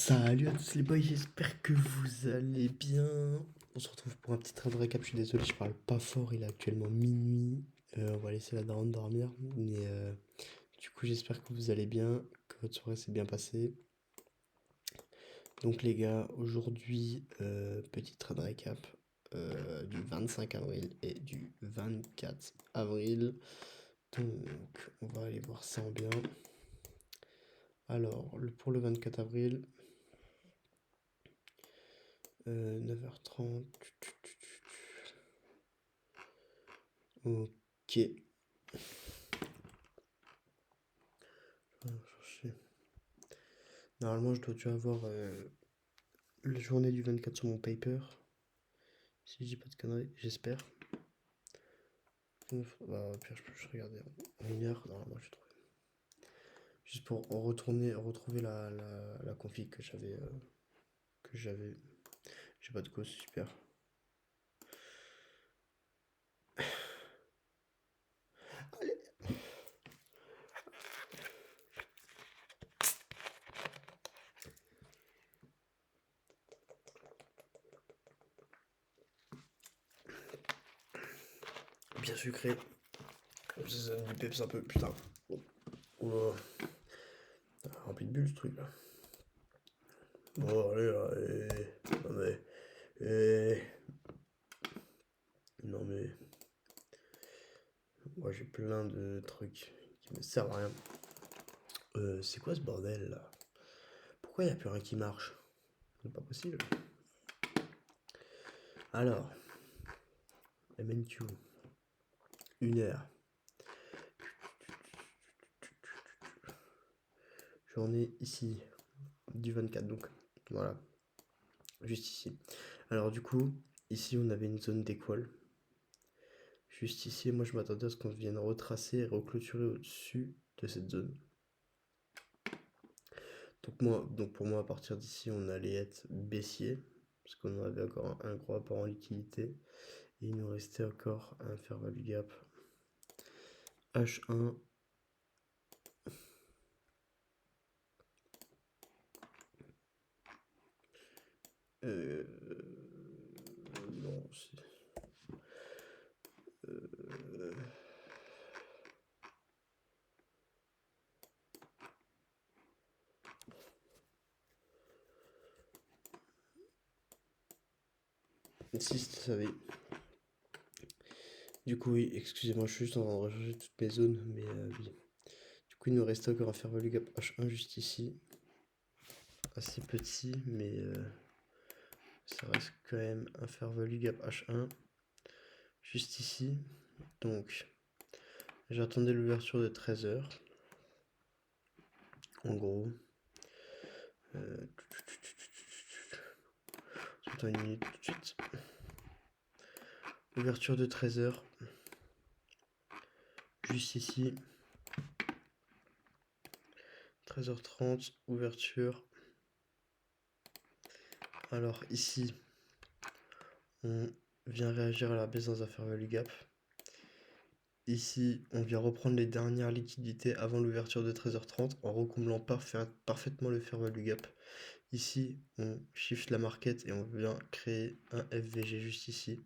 Salut à tous les boys, j'espère que vous allez bien. On se retrouve pour un petit trade récap. Je suis désolé, je parle pas fort, il est actuellement minuit. On va laisser la daronne dormir. Mais du coup, j'espère que vous allez bien, que votre soirée s'est bien passée. Donc les gars, aujourd'hui, petit trade récap du 25 avril et du 24 avril. Donc on va aller voir ça en bien. Alors, pour le 24 avril, 9h30. Ok. Je vais chercher. Normalement, je dois déjà avoir la journée du 24 sur mon paper. Si je dis pas de conneries, j'espère. Bah, au pire, je peux juste regarder en une heure. Normalement, je vais trouver. Juste pour retrouver la config que j'avais. J'ai pas de cause, super. Allez. Bien sucré. Ça donne du peps un peu, putain. Oh, rempli de bulles ce truc là. Bon, allez là, non mais. Eh, non mais. Moi j'ai plein de trucs qui me servent à rien. C'est quoi ce bordel là? Pourquoi il n'y a plus rien qui marche? C'est pas possible. Alors, MNQ, 1 heure. Journée ici, du 24, donc voilà, juste ici. Alors du coup, ici on avait une zone d'équal. Juste ici, moi je m'attendais à ce qu'on vienne retracer et reclôturer au-dessus de cette zone. Donc pour moi, à partir d'ici, on allait être baissier, parce qu'on avait encore un gros apport en liquidité. Et il nous restait encore un fair value gap H1. Non, c'est... Euh, si, ça va. Du coup, oui, excusez-moi, je suis juste en train de rechercher toutes mes zones, mais oui. Du coup, il nous reste encore un fair value gap H1 juste ici. Assez petit, mais ça reste quand même un fair value gap H1 juste ici. Donc, j'attendais l'ouverture de 13h. En gros. J'attends une minute tout de suite. Ouverture de 13h. Juste ici. 13h30, ouverture. Alors ici, on vient réagir à la baisse dans un fair value gap. Ici, on vient reprendre les dernières liquidités avant l'ouverture de 13h30 en recomblant parfaitement le fair value gap. Ici, on shift la market et on vient créer un FVG juste ici.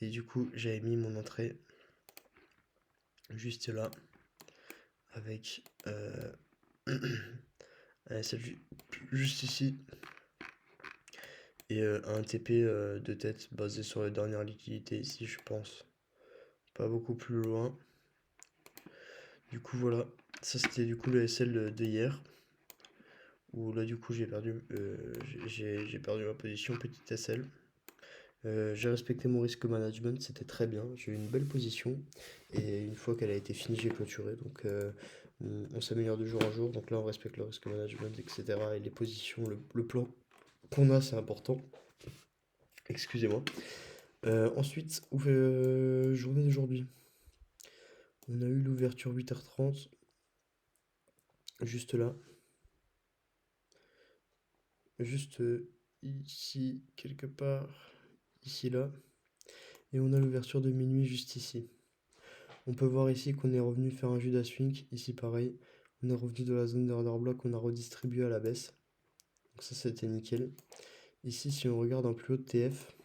Et du coup, j'avais mis mon entrée juste là avec un SL juste ici et un TP de tête basé sur les dernières liquidités ici, je pense. Pas beaucoup plus loin. Du coup, voilà. Ça, c'était du coup le SL de hier. Où là, du coup, j'ai perdu ma position, petite SL. J'ai respecté mon risque management, c'était très bien. J'ai eu une belle position. Et une fois qu'elle a été finie, j'ai clôturé. Donc, on s'améliore de jour en jour. Donc là, on respecte le risque management, etc. Et les positions, le plan qu'on a, c'est important. Excusez-moi. Ensuite, journée d'aujourd'hui. On a eu l'ouverture 8h30. Juste là. Juste ici, quelque part. Ici, là. Et on a l'ouverture de minuit juste ici. On peut voir ici qu'on est revenu faire un Judas Swing. Ici, pareil. On est revenu de la zone d'order block. On a redistribué à la baisse. Donc ça c'était nickel. Ici si on regarde en plus haut de TF,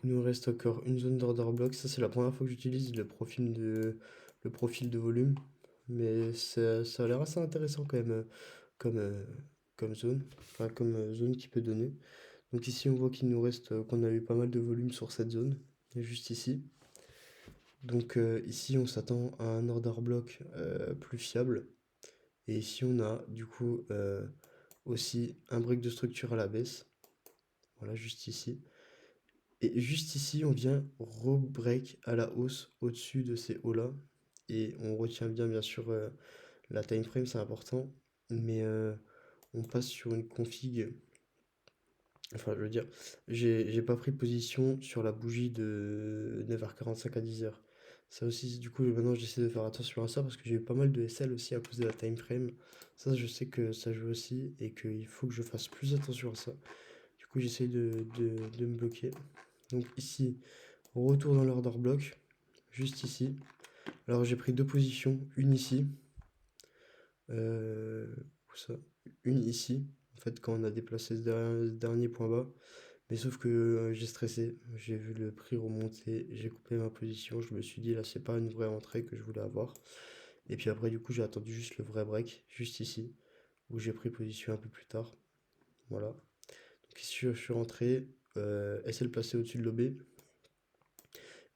il nous reste encore une zone d'order block. Ça c'est la première fois que j'utilise le profil de volume. Mais ça a l'air assez intéressant quand même comme, comme zone. Enfin comme zone qui peut donner. Donc ici on voit qu'il nous reste qu'on a eu pas mal de volume sur cette zone. Juste ici. Donc ici on s'attend à un order block plus fiable. Et ici on a du coup aussi un break de structure à la baisse. Voilà, juste ici. Et juste ici, on vient re-break à la hausse au-dessus de ces hauts-là. Et on retient bien, bien sûr, la time frame, c'est important. Mais on passe sur une config. Enfin, je veux dire, j'ai pas pris position sur la bougie de 9h45 à 10h. Ça aussi, du coup, maintenant j'essaie de faire attention à ça parce que j'ai eu pas mal de SL aussi à cause de la time frame. Ça, je sais que ça joue aussi et qu'il faut que je fasse plus attention à ça. Du coup, j'essaie de me bloquer. Donc ici, retour dans l'order block, juste ici. Alors j'ai pris deux positions, une ici, où ça? Une ici, en fait quand on a déplacé ce dernier point bas. Mais sauf que j'ai stressé, j'ai vu le prix remonter, j'ai coupé ma position, je me suis dit là c'est pas une vraie entrée que je voulais avoir. Et puis après du coup j'ai attendu juste le vrai break, juste ici, où j'ai pris position un peu plus tard. Voilà. Donc ici je suis rentré, SL placé au-dessus de l'OB.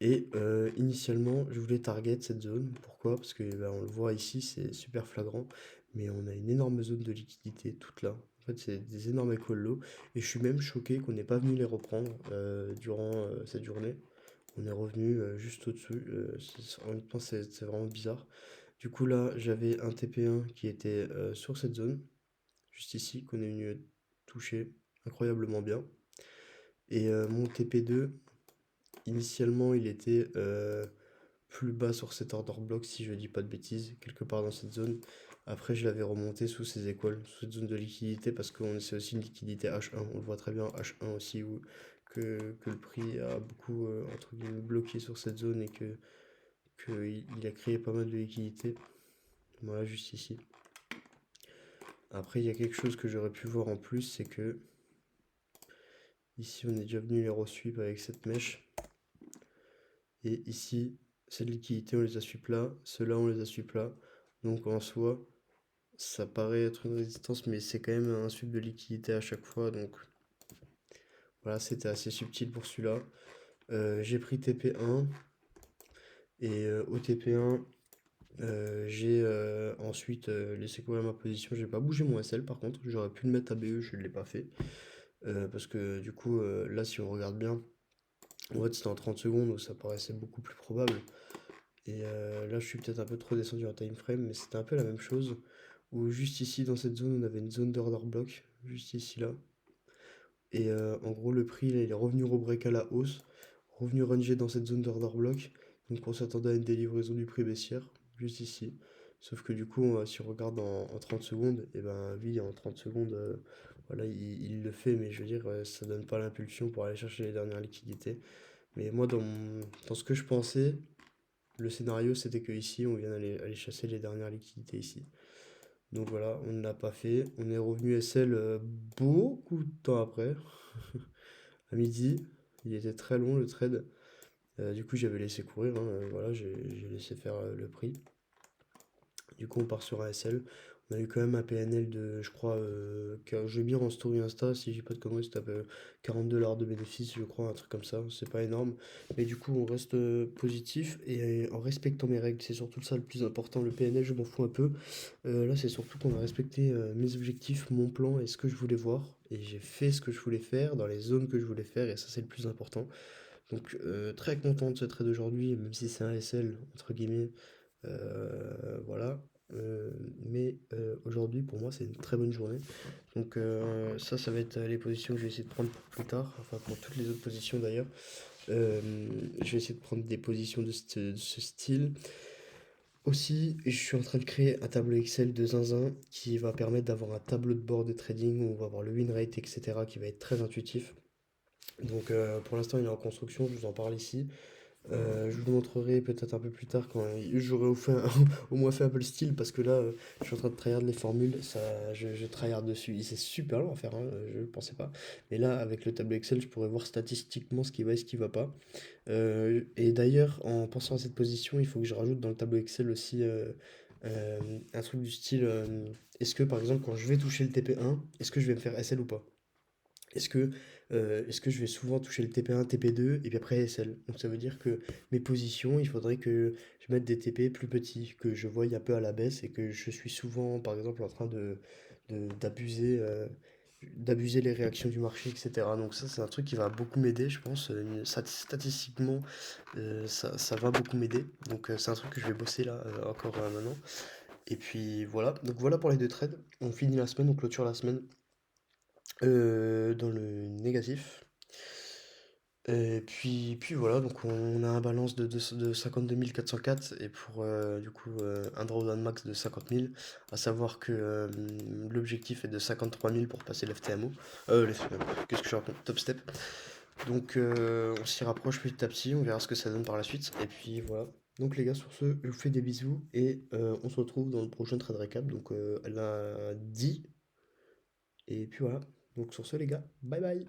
Et initialement, je voulais target cette zone. Pourquoi? Parce que bah, on le voit ici, c'est super flagrant. Mais on a une énorme zone de liquidité toute là. En fait, c'est des énormes écoles low. Et je suis même choqué qu'on n'ait pas venu les reprendre durant cette journée. On est revenu juste au-dessus. Honnêtement, c'est vraiment bizarre. Du coup, là, j'avais un TP1 qui était sur cette zone, juste ici, qu'on est venu toucher incroyablement bien. Et mon TP2, initialement, il était plus bas sur cet order block, si je dis pas de bêtises, quelque part dans cette zone. Après, je l'avais remonté sous ces écoles, sous cette zone de liquidité, parce que c'est aussi une liquidité H1. On le voit très bien H1 aussi, où, que le prix a beaucoup entre guillemets, bloqué sur cette zone et que il a créé pas mal de liquidité. Voilà, juste ici. Après, il y a quelque chose que j'aurais pu voir en plus, c'est que ici, on est déjà venu les re-sweep avec cette mèche. Et ici, cette liquidité, on les a sweep là. Ceux-là, on les a sweep là. Donc en soi, ça paraît être une résistance, mais c'est quand même un sweep de liquidité à chaque fois. Donc voilà, c'était assez subtil pour celui-là. J'ai pris TP1. Et au TP1, j'ai ensuite laissé courir ma position. J'ai pas bougé mon SL par contre. J'aurais pu le mettre à BE, je ne l'ai pas fait. Parce que du coup, là, si on regarde bien, en fait, c'était en 30 secondes, donc ça paraissait beaucoup plus probable. Et là, je suis peut-être un peu trop descendu en time frame, mais c'était un peu la même chose. Où juste ici, dans cette zone, on avait une zone d'order block, juste ici, là. Et en gros, le prix, là, il est revenu rebreak à la hausse, revenu ranger dans cette zone d'order block. Donc on s'attendait à une délivraison du prix baissière, juste ici. Sauf que du coup, si on regarde en 30 secondes, et ben oui, en 30 secondes, voilà, il le fait, mais je veux dire, ça donne pas l'impulsion pour aller chercher les dernières liquidités. Mais moi, dans ce que je pensais, le scénario, c'était que ici, on vient aller chasser les dernières liquidités ici. Donc voilà, on ne l'a pas fait. On est revenu SL beaucoup de temps après, à midi. Il était très long le trade. Du coup, j'avais laissé courir, hein, voilà, j'ai laissé faire le prix. Du coup, on part sur un SL. On a eu quand même un PNL de, je crois, que j'ai mis en story Insta, si j'ai pas de conneries, c'était à peu 40 $ de bénéfice, je crois, un truc comme ça. C'est pas énorme. Mais du coup, on reste positif et en respectant mes règles. C'est surtout ça le plus important. Le PNL, je m'en fous un peu. Là, c'est surtout qu'on a respecté mes objectifs, mon plan et ce que je voulais voir. Et j'ai fait ce que je voulais faire dans les zones que je voulais faire. Et ça, c'est le plus important. Donc, très content de ce trade aujourd'hui, même si c'est un SL, entre guillemets. Voilà. Mais aujourd'hui, pour moi, c'est une très bonne journée. Donc ça va être les positions que je vais essayer de prendre pour plus tard. Enfin, pour toutes les autres positions d'ailleurs. Je vais essayer de prendre des positions de ce style. Aussi, je suis en train de créer un tableau Excel de zinzin qui va permettre d'avoir un tableau de bord de trading où on va avoir le win rate, etc. qui va être très intuitif. Donc pour l'instant, il est en construction, je vous en parle ici. Je vous le montrerai peut-être un peu plus tard quand j'aurai au moins fait un peu le style parce que là, je suis en train de tryhard les formules, je tryhard dessus. Et c'est super long à faire, hein, je ne pensais pas. Mais là, avec le tableau Excel, je pourrais voir statistiquement ce qui va et ce qui va pas. Et d'ailleurs, en pensant à cette position, il faut que je rajoute dans le tableau Excel aussi un truc du style est-ce que par exemple, quand je vais toucher le TP1, est-ce que je vais me faire SL ou pas? Est-ce que, est-ce que je vais souvent toucher le TP1, TP2 et puis après SL? Donc ça veut dire que mes positions, il faudrait que je mette des TP plus petits, que je voie un peu à la baisse et que je suis souvent, par exemple, en train d'abuser d'abuser les réactions du marché, etc. Donc ça, c'est un truc qui va beaucoup m'aider, je pense. Statistiquement, ça va beaucoup m'aider. Donc c'est un truc que je vais bosser là encore maintenant. Et puis voilà. Donc voilà pour les deux trades. On finit la semaine, on clôture la semaine dans le négatif. Et puis voilà, donc on a un balance de 52 404 et pour du coup un drawdown max de 50 000, à savoir que l'objectif est de 53 000 pour passer l'FTMO. Qu'est-ce que je raconte? Top step. Donc on s'y rapproche petit à petit, on verra ce que ça donne par la suite. Et puis voilà. Donc les gars, sur ce, je vous fais des bisous et on se retrouve dans le prochain trade recap, donc lundi. Et puis voilà. Donc sur ce les gars, bye bye.